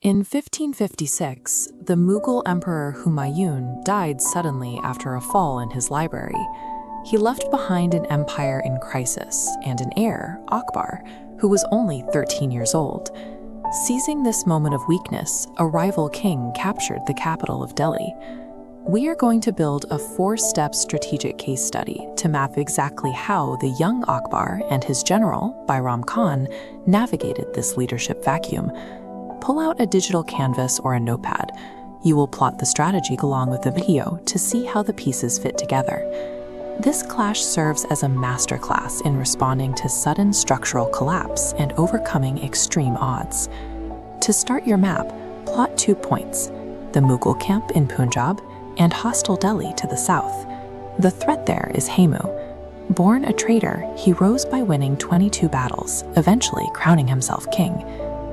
In 1556, the Mughal Emperor Humayun died suddenly after a fall in his library. He left behind an empire in crisis and an heir, Akbar, who was only 13 years old. Seizing this moment of weakness, a rival king captured the capital of Delhi. We are going to build a 4-step strategic case study to map exactly how the young Akbar and his general, Bairam Khan, navigated this leadership vacuum. Pull out a digital canvas or a notepad. You will plot the strategy along with the video to see how the pieces fit together. This clash serves as a masterclass in responding to sudden structural collapse and overcoming extreme odds. To start your map, plot 2 points: the Mughal camp in Punjab and hostile Delhi to the south. The threat there is Hemu. Born a traitor, he rose by winning 22 battles, eventually crowning himself king.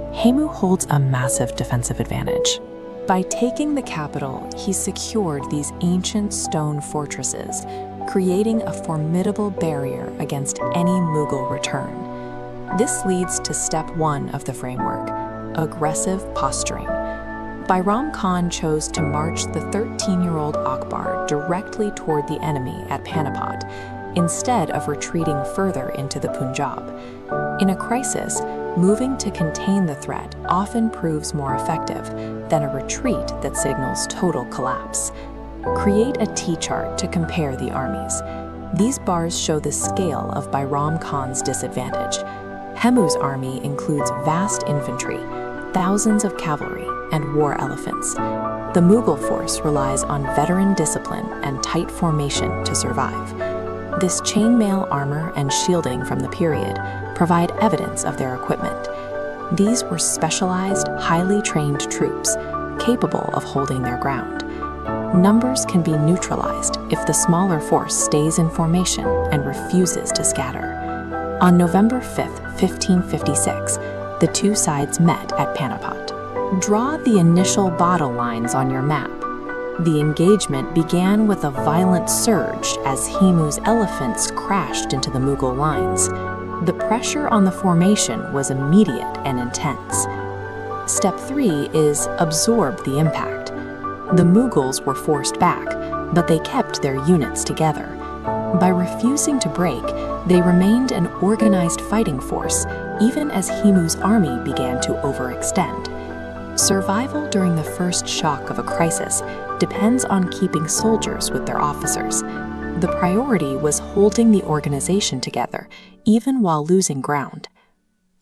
Hemu holds a massive defensive advantage. By taking the capital, he secured these ancient stone fortresses, creating a formidable barrier against any Mughal return. This leads to step 1 of the framework: aggressive posturing. Bairam Khan chose to march the 13-year-old Akbar directly toward the enemy at Panipat, instead of retreating further into the Punjab. In a crisis, moving to contain the threat often proves more effective than a retreat that signals total collapse. Create a T-chart to compare the armies. These bars show the scale of Bairam Khan's disadvantage. Hemu's army includes vast infantry, thousands of cavalry, and war elephants. The Mughal force relies on veteran discipline and tight formation to survive. This chainmail armor and shielding from the period provide evidence of their equipment. These were specialized, highly trained troops, capable of holding their ground. Numbers can be neutralized if the smaller force stays in formation and refuses to scatter. On November 5, 1556, the two sides met at Panipat. Draw the initial battle lines on your map. The engagement began with a violent surge as Hemu's elephants crashed into the Mughal lines. The pressure on the formation was immediate and intense. Step 3 is absorb the impact. The Mughals were forced back, but they kept their units together. By refusing to break, they remained an organized fighting force, even as Hemu's army began to overextend. Survival during the first shock of a crisis depends on keeping soldiers with their officers. The priority was holding the organization together, even while losing ground.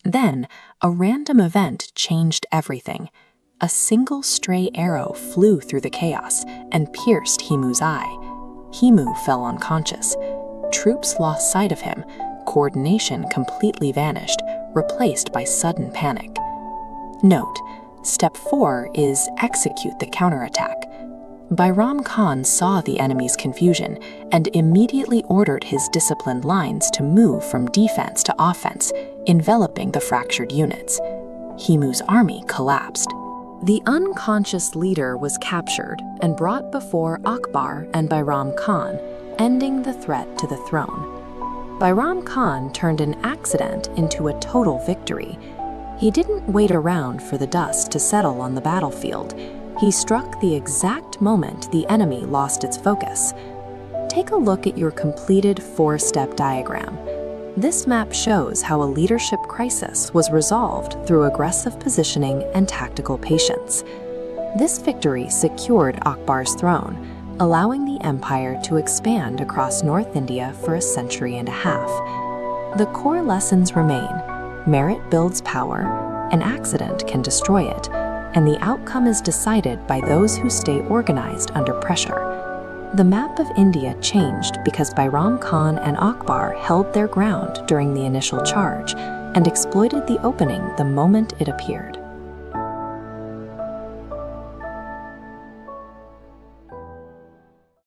Then, a random event changed everything. A single stray arrow flew through the chaos and pierced Hemu's eye. Hemu fell unconscious. Troops lost sight of him. Coordination completely vanished, replaced by sudden panic. Note: Step 4 is execute the counterattack. Bairam Khan saw the enemy's confusion and immediately ordered his disciplined lines to move from defense to offense, enveloping the fractured units. Hemu's army collapsed. The unconscious leader was captured and brought before Akbar and Bairam Khan, ending the threat to the throne. Bairam Khan turned an accident into a total victory. He didn't wait around for the dust to settle on the battlefield. He struck the exact moment the enemy lost its focus. Take a look at your completed 4-step diagram. This map shows how a leadership crisis was resolved through aggressive positioning and tactical patience. This victory secured Akbar's throne, allowing the empire to expand across North India for a century and a half. The core lessons remain: merit builds power, an accident can destroy it, and the outcome is decided by those who stay organized under pressure. The map of India changed because Bairam Khan and Akbar held their ground during the initial charge and exploited the opening the moment it appeared.